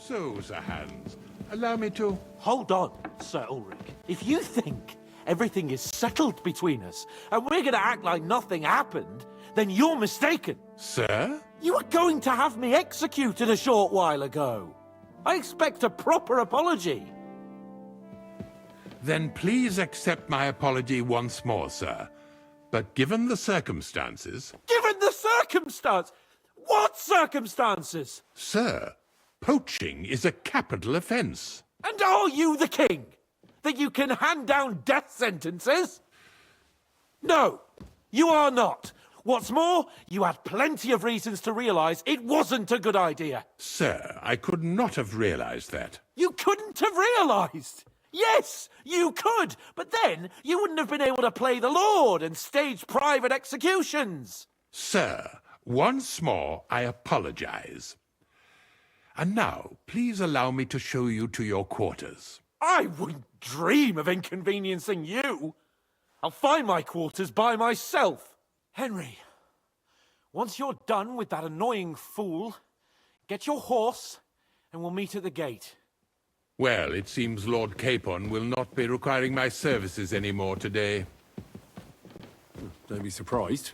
So, Sir Hans, allow me to... Hold on, Sir Ulrich. If you think everything is settled between us, and we're gonna act like nothing happened, then you're mistaken. Sir? You were going to have me executed a short while ago. I expect a proper apology. Then please accept my apology once more, sir. But given the circumstances... Given the circumstance? What circumstances? Sir, poaching is a capital offence. And are you the king? That you can hand down death sentences? No, you are not. What's more, you had plenty of reasons to realise it wasn't a good idea. Sir, I could not have realised that. You couldn't have realised? Yes, you could, but then you wouldn't have been able to play the Lord and stage private executions. Sir, once more I apologise. And now, please allow me to show you to your quarters. I wouldn't dream of inconveniencing you. I'll find my quarters by myself. Henry, once you're done with that annoying fool, get your horse and we'll meet at the gate. Well, it seems Lord Capon will not be requiring my services anymore today. Don't be surprised.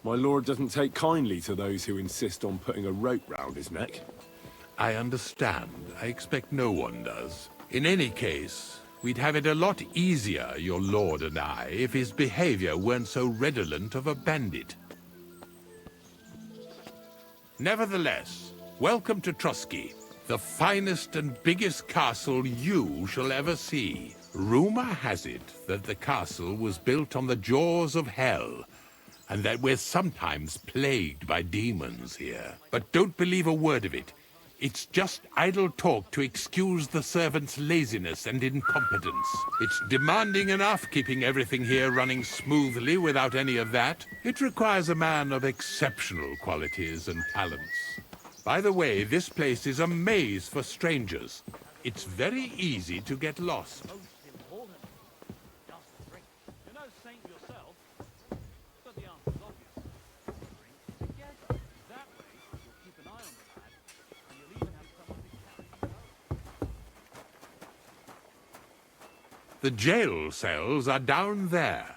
My lord doesn't take kindly to those who insist on putting a rope round his neck. I understand. I expect no one does. In any case, we'd have it a lot easier, your lord and I, if his behavior weren't so redolent of a bandit. Nevertheless, welcome to Trusky, the finest and biggest castle you shall ever see. Rumor has it that the castle was built on the jaws of hell, and that we're sometimes plagued by demons here. But don't believe a word of it. It's just idle talk to excuse the servants' laziness and incompetence. It's demanding enough keeping everything here running smoothly without any of that. It requires a man of exceptional qualities and talents. By the way, this place is a maze for strangers. It's very easy to get lost. The jail cells are down there,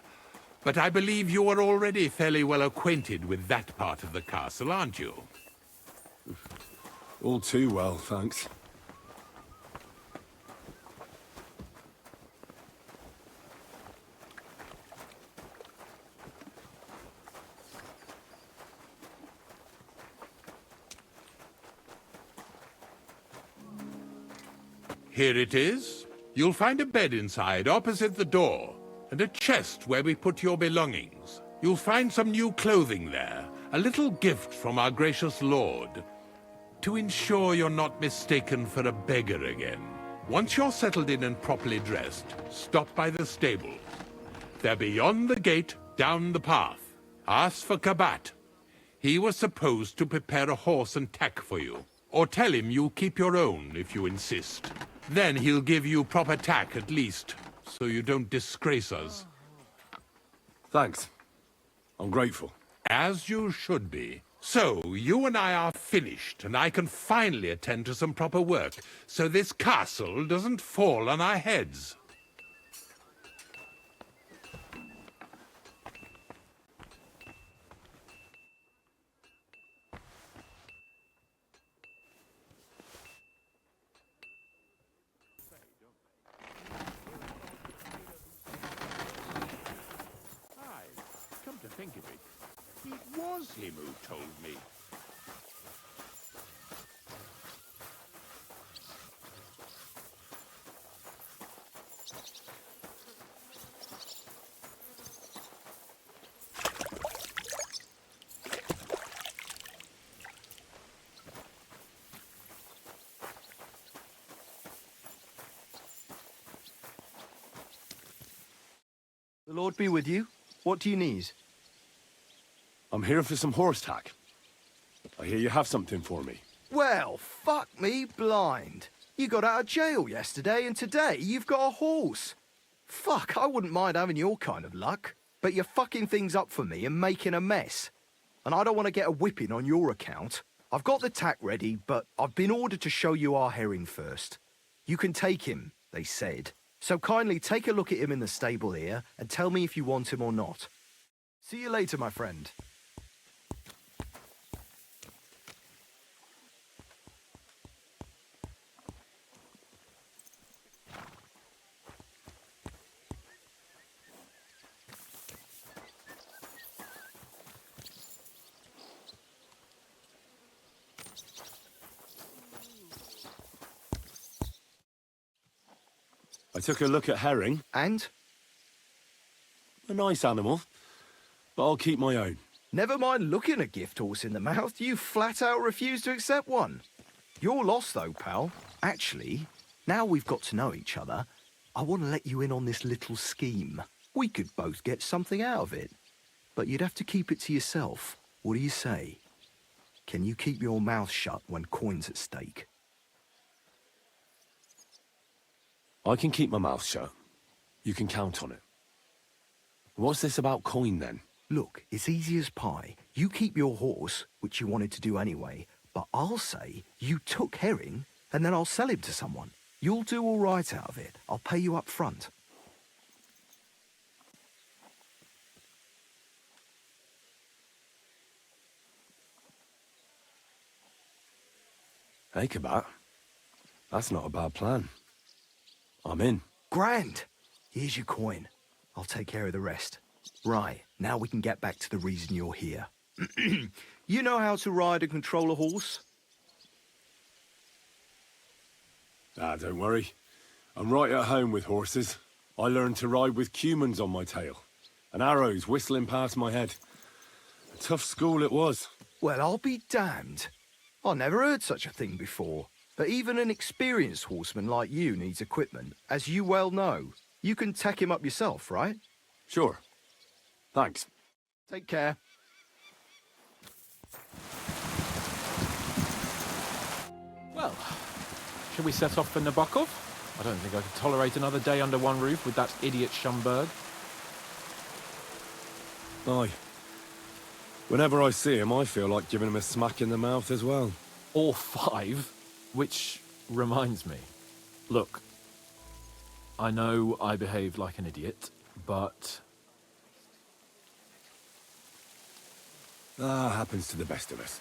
but I believe you are already fairly well acquainted with that part of the castle, aren't you? All too well, thanks. Here it is. You'll find a bed inside, opposite the door, and a chest where we put your belongings. You'll find some new clothing there, a little gift from our gracious lord, to ensure you're not mistaken for a beggar again. Once you're settled in and properly dressed, stop by the stable. They're beyond the gate, down the path. Ask for Kabat. He was supposed to prepare a horse and tack for you. Or tell him you'll keep your own if you insist. Then he'll give you proper tack at least, so you don't disgrace us. Thanks. I'm grateful. As you should be. So, you and I are finished, and I can finally attend to some proper work, so this castle doesn't fall on our heads. Think of it. It was him who told me. The Lord be with you. What do you need? I'm here for some horse tack. I hear you have something for me. Well, fuck me blind. You got out of jail yesterday, and today you've got a horse. Fuck, I wouldn't mind having your kind of luck. But you're fucking things up for me and making a mess. And I don't want to get a whipping on your account. I've got the tack ready, but I've been ordered to show you our herring first. You can take him, they said. So kindly take a look at him in the stable here and tell me if you want him or not. See you later, my friend. I took a look at herring. And? A nice animal, but I'll keep my own. Never mind looking a gift horse in the mouth, you flat out refuse to accept one. You're lost though, pal. Actually, now we've got to know each other, I want to let you in on this little scheme. We could both get something out of it. But you'd have to keep it to yourself. What do you say? Can you keep your mouth shut when coin's at stake? I can keep my mouth shut. You can count on it. What's this about coin, then? Look, it's easy as pie. You keep your horse, which you wanted to do anyway, but I'll say you took herring, and then I'll sell him to someone. You'll do all right out of it. I'll pay you up front. Hey, Kabat. That's not a bad plan. I'm in. Grand! Here's your coin. I'll take care of the rest. Right, now we can get back to the reason you're here. You know how to ride and control a horse? Ah, don't worry. I'm right at home with horses. I learned to ride with cumans on my tail, and arrows whistling past my head. A tough school it was. Well, I'll be damned. I never heard such a thing before. But even an experienced horseman like you needs equipment, as you well know. You can tack him up yourself, right? Sure. Thanks. Take care. Well, shall we set off for Nabokov? I don't think I could tolerate another day under one roof with that idiot Schumberg. Aye. Whenever I see him, I feel like giving him a smack in the mouth as well. Or 5. Which reminds me. Look, I know I behaved like an idiot, but... Happens to the best of us.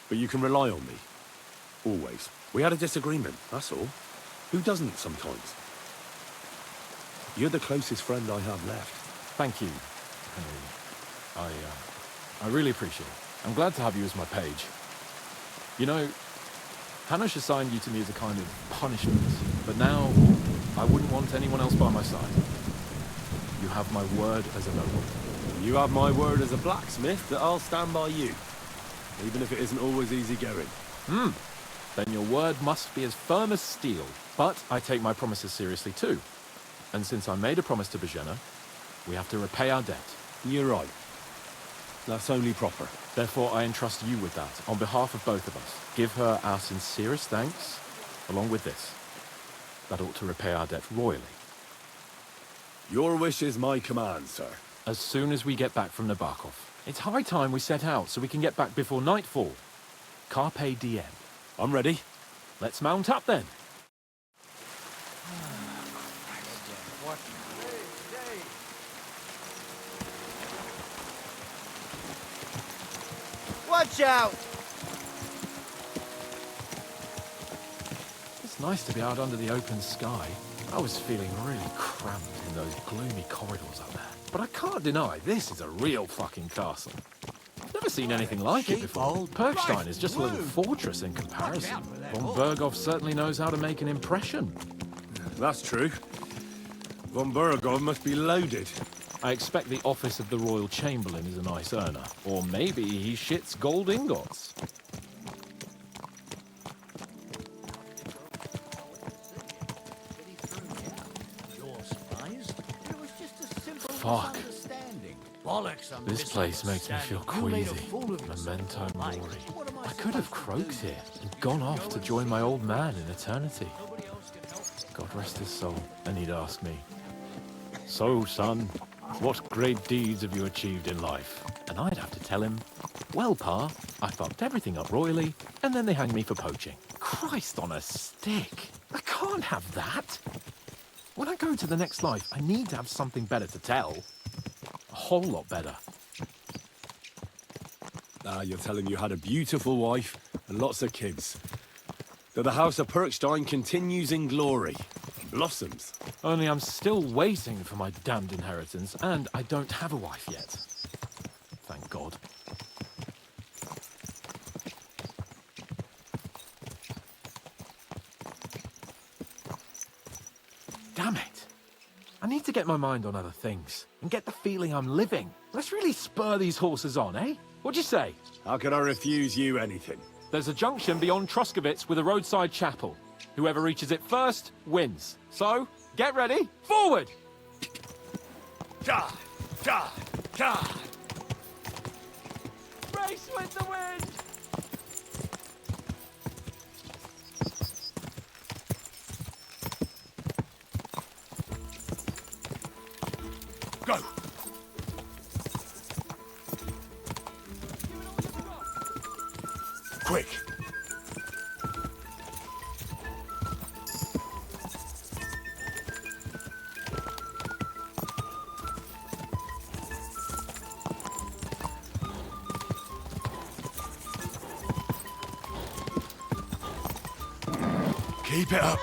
But you can rely on me. Always. We had a disagreement, that's all. Who doesn't sometimes? You're the closest friend I have left. Thank you, Henry. I really appreciate it. I'm glad to have you as my page. You know, Hanush assigned you to me as a kind of punishment, but now I wouldn't want anyone else by my side. You have my word as a noble. You have my word as a blacksmith that I'll stand by you, even if it isn't always easy going. Then your word must be as firm as steel. But I take my promises seriously too. And since I made a promise to Bajena, we have to repay our debt. You're right. That's only proper. Therefore, I entrust you with that, on behalf of both of us. Give her our sincerest thanks, along with this. That ought to repay our debt royally. Your wish is my command, sir. As soon as we get back from Nabokov. It's high time we set out, so we can get back before nightfall. Carpe diem. I'm ready. Let's mount up then. Watch out! It's nice to be out under the open sky. I was feeling really cramped in those gloomy corridors up there. But I can't deny, this is a real fucking castle. I've never seen anything like it before. Perkstein is just a little fortress in comparison. Von Berghoff certainly knows how to make an impression. That's true. Von Burgov must be loaded. I expect the office of the Royal Chamberlain is a nice earner. Or maybe he shits gold ingots. Fuck. This place makes me feel queasy. Memento mori. I could have croaked here and gone off to join my old man in eternity. God rest his soul. And he'd ask me, "So, son, what great deeds have you achieved in life?" And I'd have to tell him, "Well, Pa, I fucked everything up royally, and then they hanged me for poaching. Christ on a stick. I can't have that. When I go to the next life, I need to have something better to tell. A whole lot better. Ah, you're telling you had a beautiful wife and lots of kids. That the House of Perkstein continues in glory. Blossoms. Only I'm still waiting for my damned inheritance, and I don't have a wife yet. Thank God. Damn it. I need to get my mind on other things, and get the feeling I'm living. Let's really spur these horses on, eh? What'd you say? How could I refuse you anything? There's a junction beyond Troskovitz with a roadside chapel. Whoever reaches it first, wins. So, get ready, forward! Ja! Ja! Ja! Race with the wind! Go! Quick! Keep it up.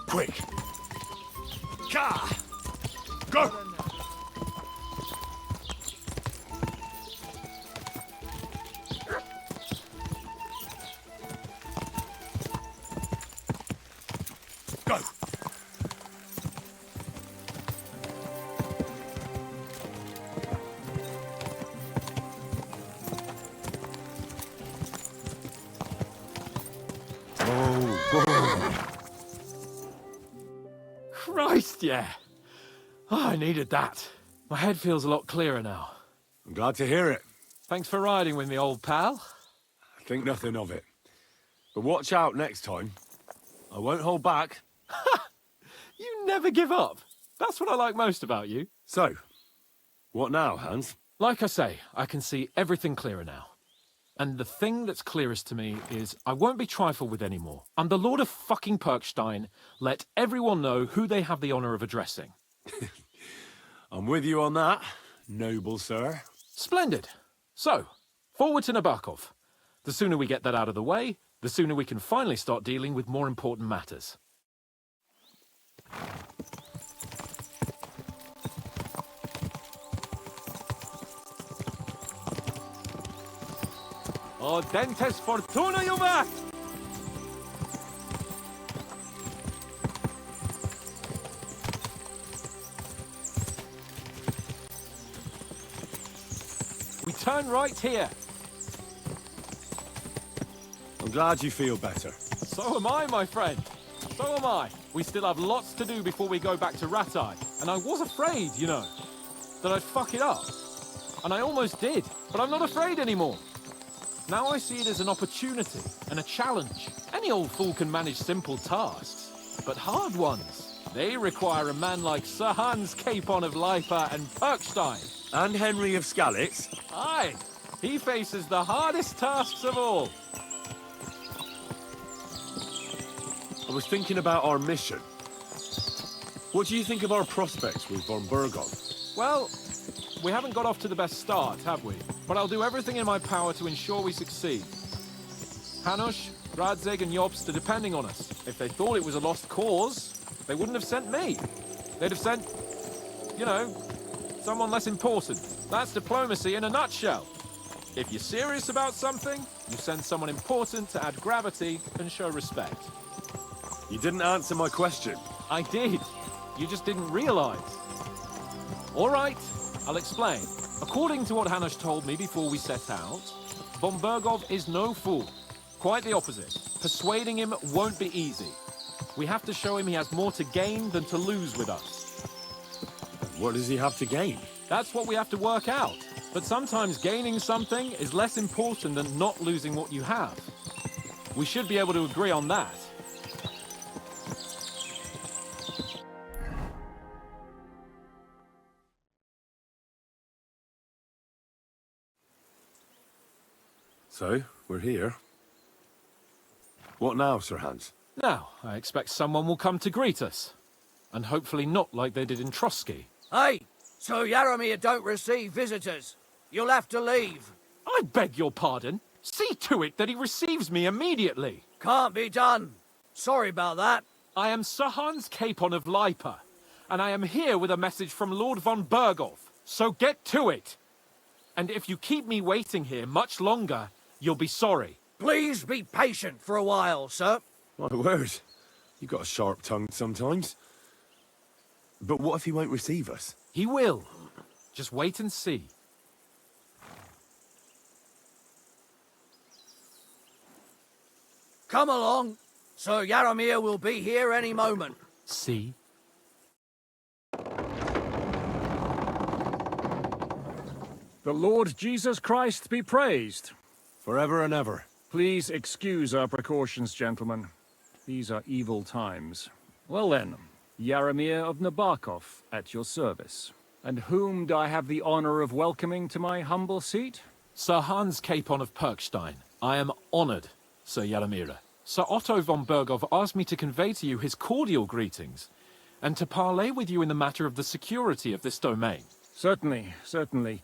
Quick. Ka! Go! Go! Christ, yeah. Oh, I needed that. My head feels a lot clearer now. I'm glad to hear it. Thanks for riding with me, old pal. Think nothing of it. But watch out next time. I won't hold back. You never give up. That's what I like most about you. So, what now, Hans? Like I say, I can see everything clearer now. And the thing that's clearest to me is I won't be trifled with anymore. I'm the Lord of fucking Perkstein. Let everyone know who they have the honor of addressing. I'm with you on that, noble sir. Splendid. So, forward to Nabokov. The sooner we get that out of the way, the sooner we can finally start dealing with more important matters. O dentes fortuna juvat! We turn right here. I'm glad you feel better. So am I, my friend. So am I. We still have lots to do before we go back to Ratai. And I was afraid, you know, that I'd fuck it up. And I almost did. But I'm not afraid anymore. Now I see it as an opportunity and a challenge. Any old fool can manage simple tasks. But hard ones, they require a man like Sir Hans Capon of Leipa and Perkstein. And Henry of Skalitz. Aye, he faces the hardest tasks of all. I was thinking about our mission. What do you think of our prospects with von Burgon? Well, we haven't got off to the best start, have we? But I'll do everything in my power to ensure we succeed. Hanush, Radzig and Jobst are depending on us. If they thought it was a lost cause, they wouldn't have sent me. They'd have sent, you know, someone less important. That's diplomacy in a nutshell. If you're serious about something, you send someone important to add gravity and show respect. You didn't answer my question. I did. You just didn't realize. All right, I'll explain. According to what Hanush told me before we set out, von Burgov is no fool. Quite the opposite. Persuading him won't be easy. We have to show him he has more to gain than to lose with us. What does he have to gain? That's what we have to work out. But sometimes gaining something is less important than not losing what you have. We should be able to agree on that. So, we're here. What now, Sir Hans? Now, I expect someone will come to greet us. And hopefully not like they did in Trotsky. Hey, so Yaramir don't receive visitors. You'll have to leave. I beg your pardon. See to it that he receives me immediately. Can't be done. Sorry about that. I am Sir Hans Capon of Lipa, and I am here with a message from Lord von Berghoff. So get to it. And if you keep me waiting here much longer, you'll be sorry. Please be patient for a while, sir. My word. You got a sharp tongue sometimes. But what if he won't receive us? He will. Just wait and see. Come along. Sir Yaramir will be here any moment. See? The Lord Jesus Christ be praised. Forever and ever. Please excuse our precautions, gentlemen. These are evil times. Well then, Yaramir of Nabokov, at your service. And whom do I have the honor of welcoming to my humble seat? Sir Hans Capon of Perkstein. I am honored, Sir Yaramir. Sir Otto von Berghoff asked me to convey to you his cordial greetings, and to parley with you in the matter of the security of this domain. Certainly, certainly.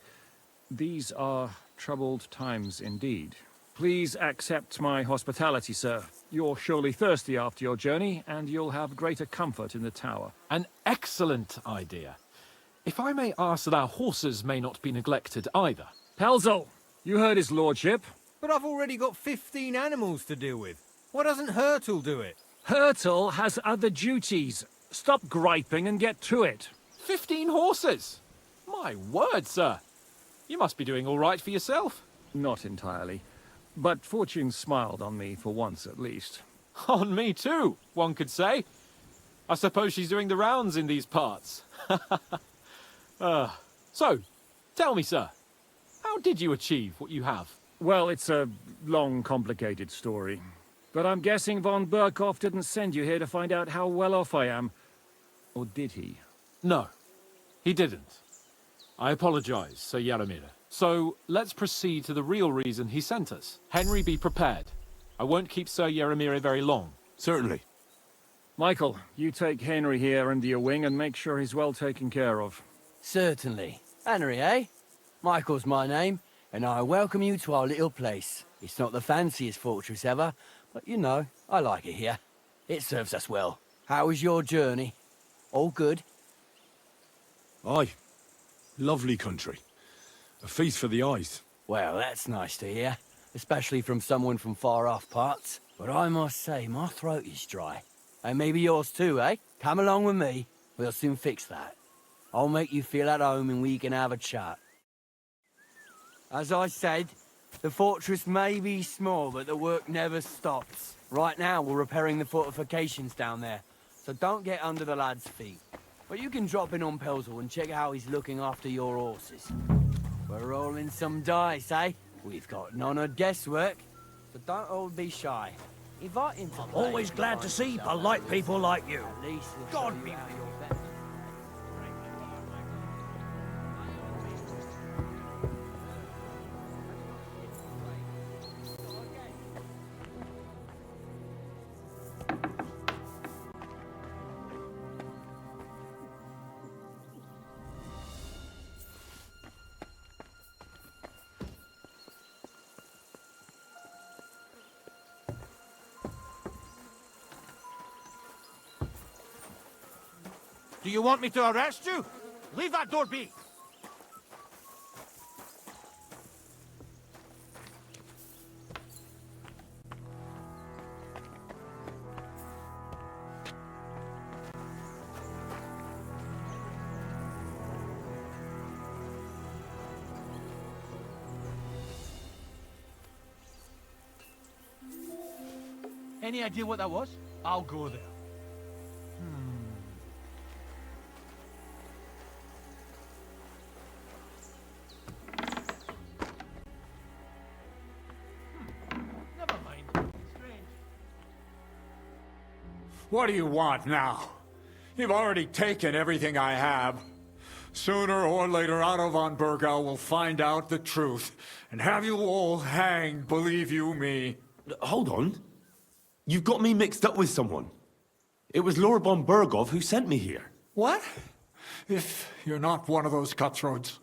These are troubled times indeed. Please accept my hospitality, sir. You're surely thirsty after your journey, and you'll have greater comfort in the tower. An excellent idea. If I may ask that our horses may not be neglected either. Pelzel, you heard his lordship. But I've already got 15 animals to deal with. Why doesn't Hurtle do it? Hurtle has other duties. Stop griping and get to it. 15 horses! My word, sir. You must be doing all right for yourself. Not entirely. But fortune smiled on me for once at least. On me too, one could say. I suppose she's doing the rounds in these parts. So, tell me, sir, how did you achieve what you have? Well, it's a long, complicated story. But I'm guessing von Berghoff didn't send you here to find out how well off I am. Or did he? No, he didn't. I apologize, Sir Yaramir. So, let's proceed to the real reason he sent us. Henry, be prepared. I won't keep Sir Yaramir very long. Certainly. Michael, you take Henry here under your wing and make sure he's well taken care of. Certainly. Henry, eh? Michael's my name, and I welcome you to our little place. It's not the fanciest fortress ever, but you know, I like it here. It serves us well. How was your journey? All good? Aye. Lovely country. A feast for the eyes. Well, that's nice to hear, especially from someone from far-off parts. But I must say, my throat is dry. And maybe yours too, eh? Come along with me. We'll soon fix that. I'll make you feel at home and we can have a chat. As I said, the fortress may be small, but the work never stops. Right now, we're repairing the fortifications down there, so don't get under the lad's feet. But you can drop in on Pelzel and check how he's looking after your horses. We're rolling some dice, eh? We've got none of guesswork, so don't all be shy. Invite him to I'm play always if glad you to find see yourself polite at people like you. At least he'll God show you be how with you're better. Do you want me to arrest you? Leave that door be. Any idea what that was? I'll go there. What do you want now? You've already taken everything I have. Sooner or later, Otto von Bergau will find out the truth and have you all hanged, believe you me. Hold on. You've got me mixed up with someone. It was Lord von Bergov who sent me here. What? If you're not one of those cutthroats,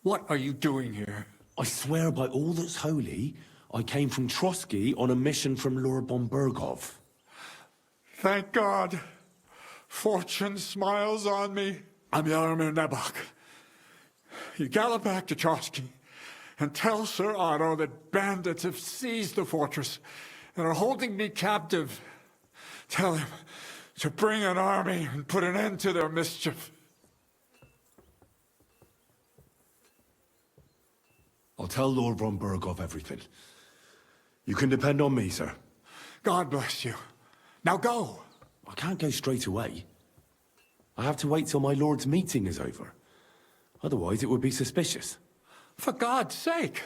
what are you doing here? I swear by all that's holy, I came from Trotsky on a mission from Lord von Bergov. Thank God. Fortune smiles on me. I'm Jaromir Nebok. You gallop back to Trotsky and tell Sir Otto that bandits have seized the fortress and are holding me captive. Tell him to bring an army and put an end to their mischief. I'll tell Lord von Bergov everything. You can depend on me, sir. God bless you. Now go. I can't go straight away. I have to wait till my lord's meeting is over. Otherwise, it would be suspicious. For God's sake,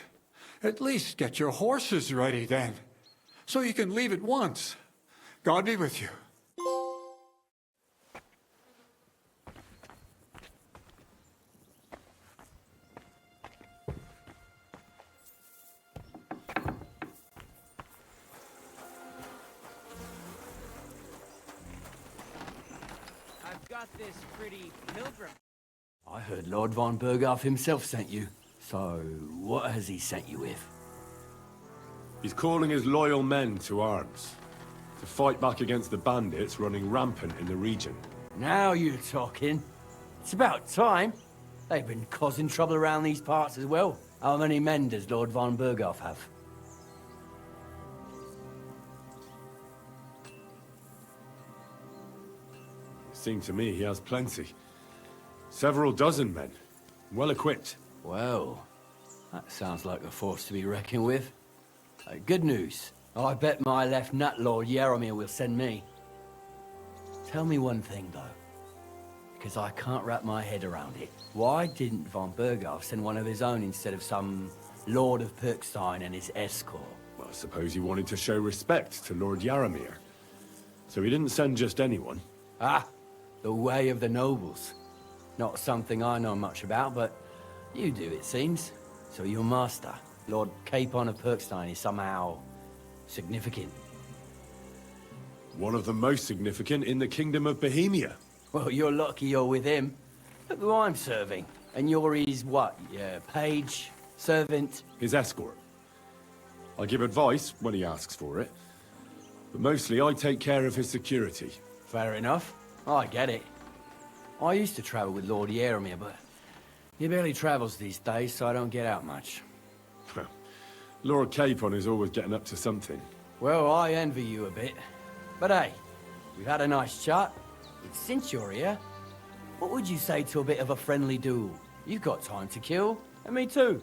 at least get your horses ready then, so you can leave at once. God be with you. I've got this pretty pilgrim. I heard Lord von Berghoff himself sent you. So, what has he sent you with? He's calling his loyal men to arms. To fight back against the bandits running rampant in the region. Now you're talking. It's about time. They've been causing trouble around these parts as well. How many men does Lord von Berghoff have? Seems to me he has plenty. Several dozen men. Well equipped. Well, that sounds like a force to be reckoned with. Good news. I bet my left nut Lord Jaromir will send me. Tell me one thing, though. Because I can't wrap my head around it. Why didn't von Berghoff send one of his own instead of some Lord of Perkstein and his escort? Well, I suppose he wanted to show respect to Lord Jaromir. So he didn't send just anyone. Ah, the way of the nobles. Not something I know much about, but you do, it seems. So your master, Lord Capon of Perkstein, is somehow significant. One of the most significant in the Kingdom of Bohemia. Well, you're lucky you're with him. Look who I'm serving. And you're his, what, page, servant? His escort. I give advice when he asks for it. But mostly I take care of his security. Fair enough. I get it. I used to travel with Lord Jaromir, but he barely travels these days, so I don't get out much. Lord Capon is always getting up to something. Well, I envy you a bit. But hey, we've had a nice chat. But since you're here, what would you say to a bit of a friendly duel? You've got time to kill, and me too.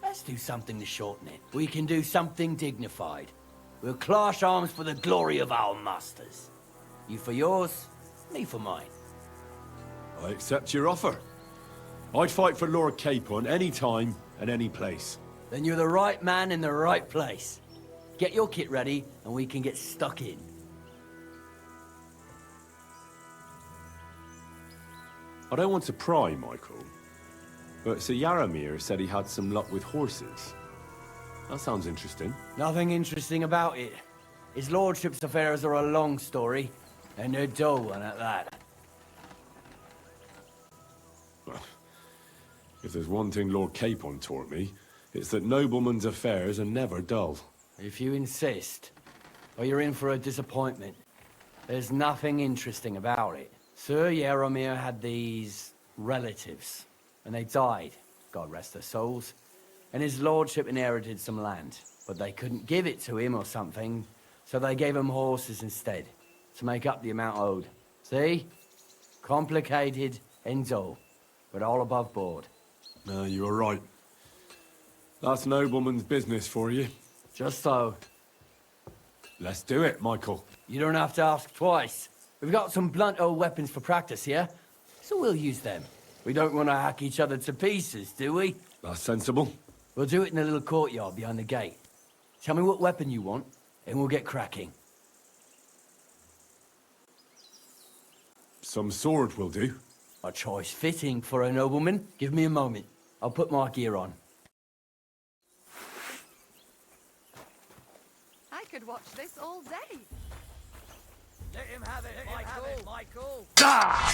Let's do something to shorten it. We can do something dignified. We'll clash arms for the glory of our masters. You for yours, me for mine. I accept your offer. I'd fight for Lord Capon any time and any place. Then you're the right man in the right place. Get your kit ready, and we can get stuck in. I don't want to pry, Michael, but Sir Jaromir said he had some luck with horses. That sounds interesting. Nothing interesting about it. His lordship's affairs are a long story, and they're dull one at that. If there's one thing Lord Capon taught me, it's that noblemen's affairs are never dull. If you insist, or you're in for a disappointment. There's nothing interesting about it. Sir Jaromir had these relatives, and they died, God rest their souls, and his lordship inherited some land, but they couldn't give it to him or something, so they gave him horses instead, to make up the amount owed. See? Complicated and dull, but all above board. No, you were right. That's nobleman's business for you. Just so. Let's do it, Michael. You don't have to ask twice. We've got some blunt old weapons for practice here, so we'll use them. We don't want to hack each other to pieces, do we? That's sensible. We'll do it in a little courtyard behind the gate. Tell me what weapon you want, and we'll get cracking. Some sword will do. A choice fitting for a nobleman. Give me a moment. I'll put my gear on. I could watch this all day. Let him have it, Michael. I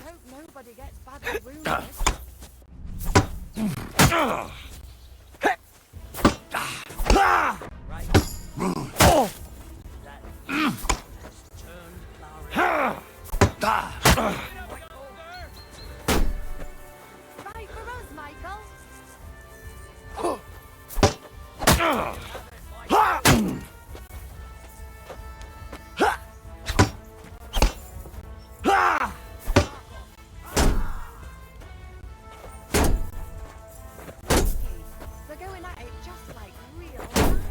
hope nobody gets badly wounded. Right for us, Michael. They're going at it just like real life.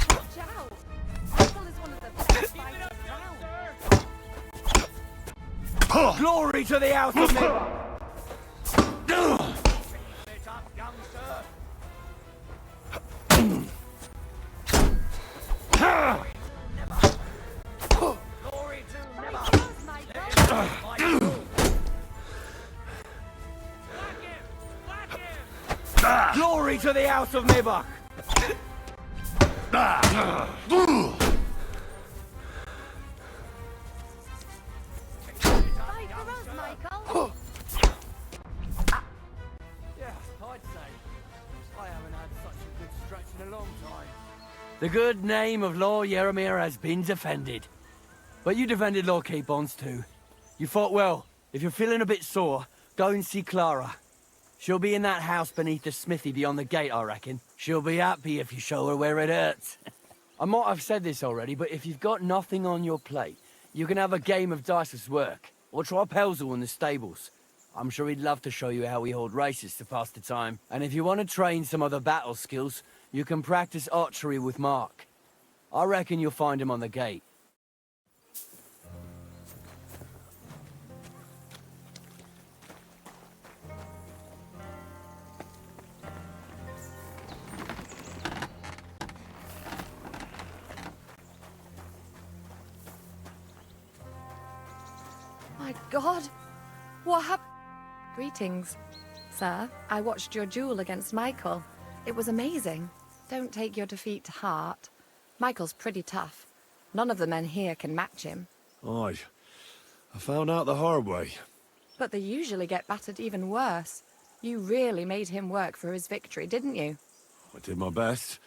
Watch out! Michael is one of the best fighters around. Glory to the house of men! Right for us, Michael. Glory to the house of Nibok! Right for us, Michael. Yeah, I'd say. I haven't had such a good stretch in a long time. The good name of Lord Yaramir has been defended. But you defended Lord Capons too. You fought well. If you're feeling a bit sore, go and see Clara. She'll be in that house beneath the smithy beyond the gate, I reckon. She'll be happy if you show her where it hurts. I might have said this already, but if you've got nothing on your plate, you can have a game of dice's work. Or try Pelzel in the stables. I'm sure he'd love to show you how we hold races to pass the time. And if you want to train some other battle skills, you can practice archery with Mark. I reckon you'll find him on the gate. My God, what happened? Greetings, sir. I watched your duel against Michael. It was amazing. Don't take your defeat to heart. Michael's pretty tough. None of the men here can match him. Aye. I found out the hard way. But they usually get battered even worse. You really made him work for his victory, didn't you? I did my best.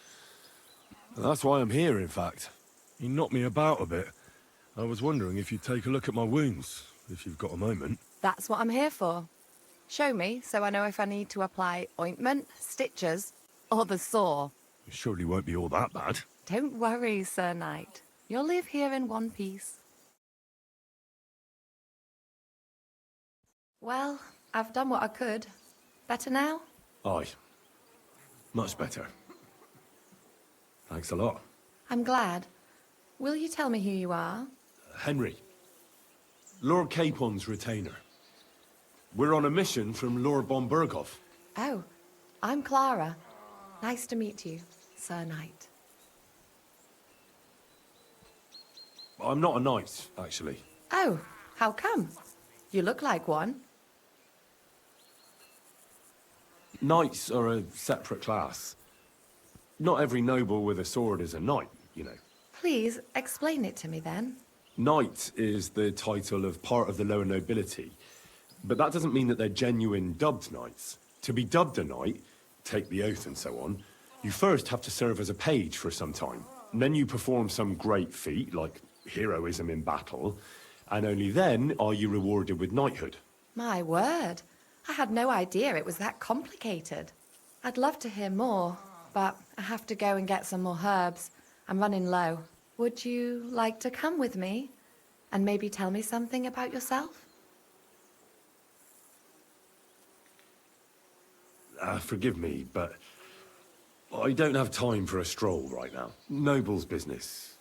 And that's why I'm here, in fact. You knocked me about a bit. I was wondering if you'd take a look at my wounds, if you've got a moment. That's what I'm here for. Show me so I know if I need to apply ointment, stitches, or the saw. It surely won't be all that bad. Don't worry, Sir Knight. You'll live here in one piece. Well, I've done what I could. Better now? Aye. Much better. Thanks a lot. I'm glad. Will you tell me who you are? Henry. Lord Capon's retainer. We're on a mission from Lord Bombergov. Oh, I'm Clara. Nice to meet you, Sir Knight. I'm not a knight, actually. Oh, how come? You look like one. Knights are a separate class. Not every noble with a sword is a knight, you know. Please, explain it to me then. Knight is the title of part of the lower nobility. But that doesn't mean that they're genuine dubbed knights. To be dubbed a knight, take the oath and so on, you first have to serve as a page for some time. And then you perform some great feat, like heroism in battle, and only then are you rewarded with knighthood. My word. I had no idea it was that complicated. I'd love to hear more, but I have to go and get some more herbs. I'm running low. Would you like to come with me? And maybe tell me something about yourself? Forgive me, but I don't have time for a stroll right now. Noble's business.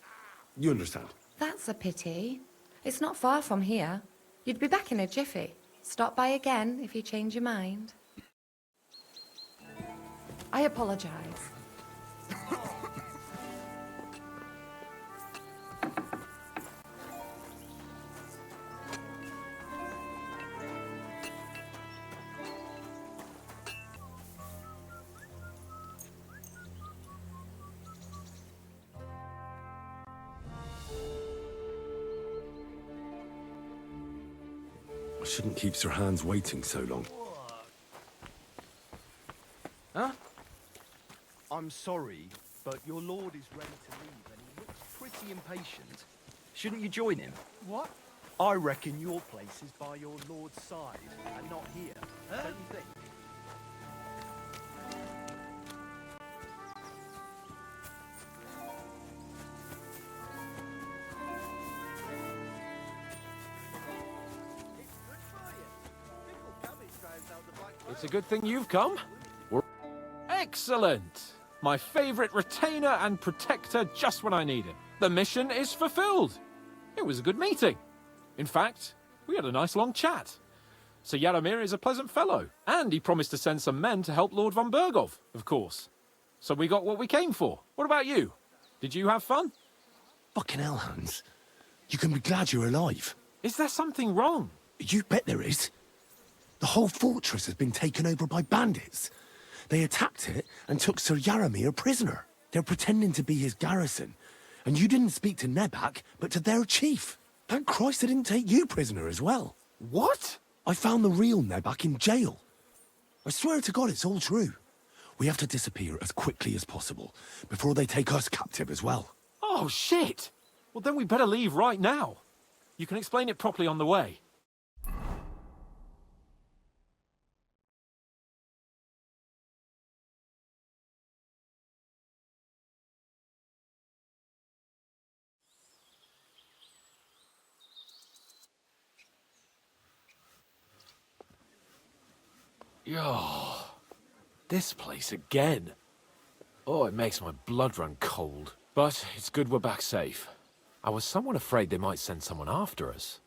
You understand? That's a pity. It's not far from here. You'd be back in a jiffy. Stop by again if you change your mind. I apologize. I shouldn't keep Sir Hans waiting so long. Huh? I'm sorry, but your lord is ready to leave and he looks pretty impatient. Shouldn't you join him? What? I reckon your place is by your lord's side and not here. Don't you think? It's a good thing you've come. Excellent! My favorite retainer and protector just when I need him. The mission is fulfilled. It was a good meeting. In fact, we had a nice long chat. Sir Yaramir is a pleasant fellow, and he promised to send some men to help Lord von Bergov, of course. So we got what we came for. What about you? Did you have fun? Fucking hell, Hans. You can be glad you're alive. Is there something wrong? You bet there is. The whole fortress has been taken over by bandits. They attacked it and took Sir Yaramir prisoner. They're pretending to be his garrison. And you didn't speak to Nebak, but to their chief. Thank Christ they didn't take you prisoner as well. What? I found the real Nebak in jail. I swear to God it's all true. We have to disappear as quickly as possible, before they take us captive as well. Oh, shit! Well, then we better leave right now. You can explain it properly on the way. Yo, this place again. Oh, it makes my blood run cold. But it's good we're back safe. I was somewhat afraid they might send someone after us.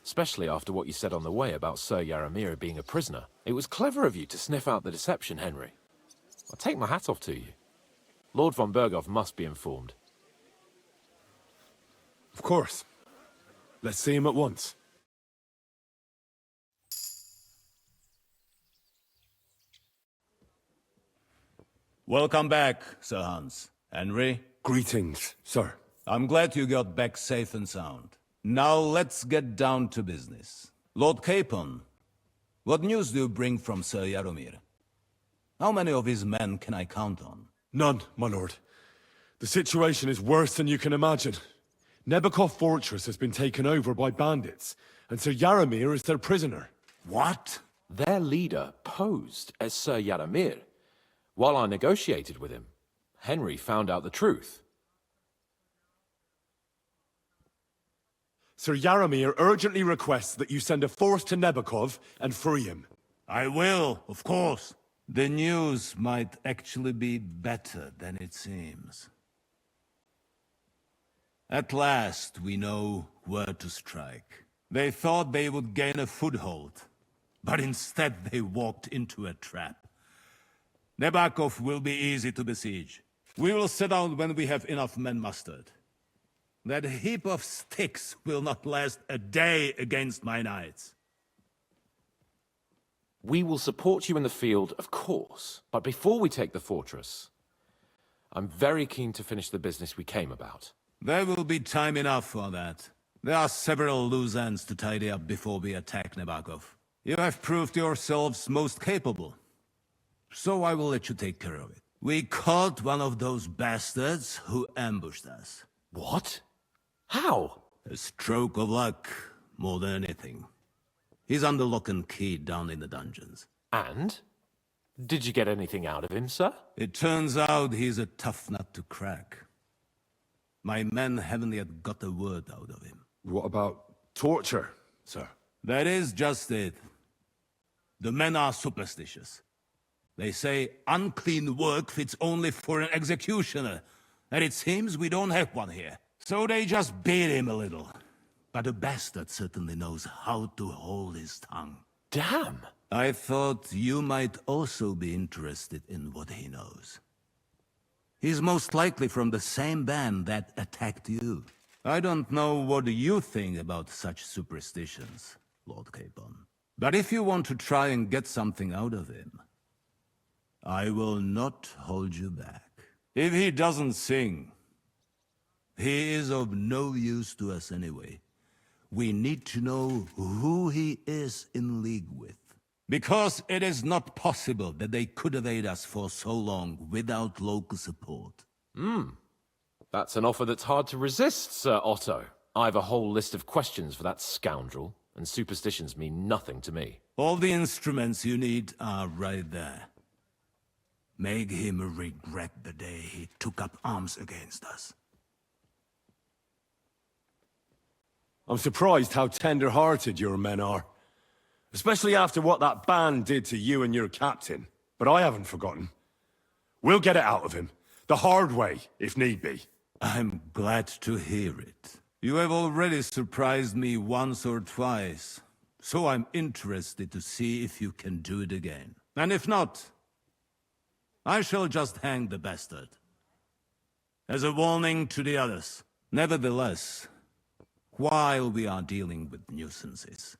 Especially after what you said on the way about Sir Yaramir being a prisoner. It was clever of you to sniff out the deception, Henry. I'll take my hat off to you. Lord von Bergov must be informed. Of course. Let's see him at once. Welcome back, Sir Hans. Henry? Greetings, sir. I'm glad you got back safe and sound. Now let's get down to business. Lord Capon, what news do you bring from Sir Yaramir? How many of his men can I count on? None, my lord. The situation is worse than you can imagine. Nebakov Fortress has been taken over by bandits, and Sir Yaramir is their prisoner. What? Their leader posed as Sir Yaramir. While I negotiated with him, Henry found out the truth. Sir Yaramir urgently requests that you send a force to Nebakov and free him. I will, of course. The news might actually be better than it seems. At last, we know where to strike. They thought they would gain a foothold, but instead they walked into a trap. Nebakov will be easy to besiege. We will set out when we have enough men mustered. That heap of sticks will not last a day against my knights. We will support you in the field, of course. But before we take the fortress, I'm very keen to finish the business we came about. There will be time enough for that. There are several loose ends to tidy up before we attack Nebakov. You have proved yourselves most capable. So I will let you take care of it. We caught one of those bastards who ambushed us. What? How? A stroke of luck, more than anything. He's under lock and key down in the dungeons. And? Did you get anything out of him, sir? It turns out he's a tough nut to crack. My men haven't yet got a word out of him. What about torture, sir? That is just it. The men are superstitious. They say unclean work fits only for an executioner, and it seems we don't have one here. So they just beat him a little. But a bastard certainly knows how to hold his tongue. Damn! I thought you might also be interested in what he knows. He's most likely from the same band that attacked you. I don't know what you think about such superstitions, Lord Capon. But if you want to try and get something out of him, I will not hold you back. If he doesn't sing, he is of no use to us anyway. We need to know who he is in league with. Because it is not possible that they could evade us for so long without local support. That's an offer that's hard to resist, Sir Otto. I've a whole list of questions for that scoundrel, and superstitions mean nothing to me. All the instruments you need are right there. Make him regret the day he took up arms against us. I'm surprised how tender-hearted your men are. Especially after what that band did to you and your captain. But I haven't forgotten. We'll get it out of him. The hard way, if need be. I'm glad to hear it. You have already surprised me once or twice, so I'm interested to see if you can do it again. And if not, I shall just hang the bastard. As a warning to the others. Nevertheless, while we are dealing with nuisances,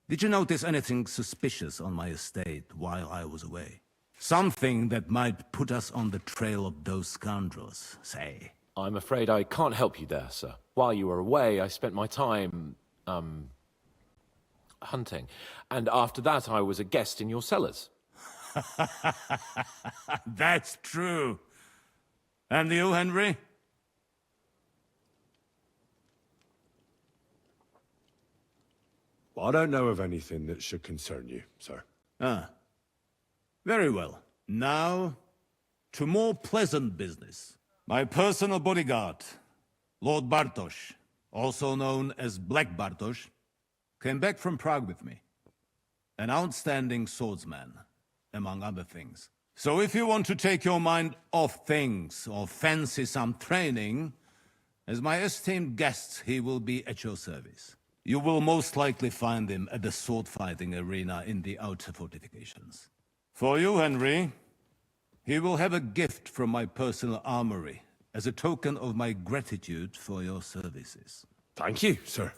did you notice anything suspicious on my estate while I was away? Something that might put us on the trail of those scoundrels, say. I'm afraid I can't help you there, sir. While you were away, I spent my time, hunting. And after that, I was a guest in your cellars. That's true. And you, Henry? Well, I don't know of anything that should concern you, sir. Ah. Very well. Now, to more pleasant business. My personal bodyguard, Lord Bartosz, also known as Black Bartosz, came back from Prague with me. An outstanding swordsman, among other things. So if you want to take your mind off things, or fancy some training, as my esteemed guest, he will be at your service. You will most likely find him at the sword-fighting arena in the outer fortifications. For you, Henry, he will have a gift from my personal armory as a token of my gratitude for your services. Thank you, sir.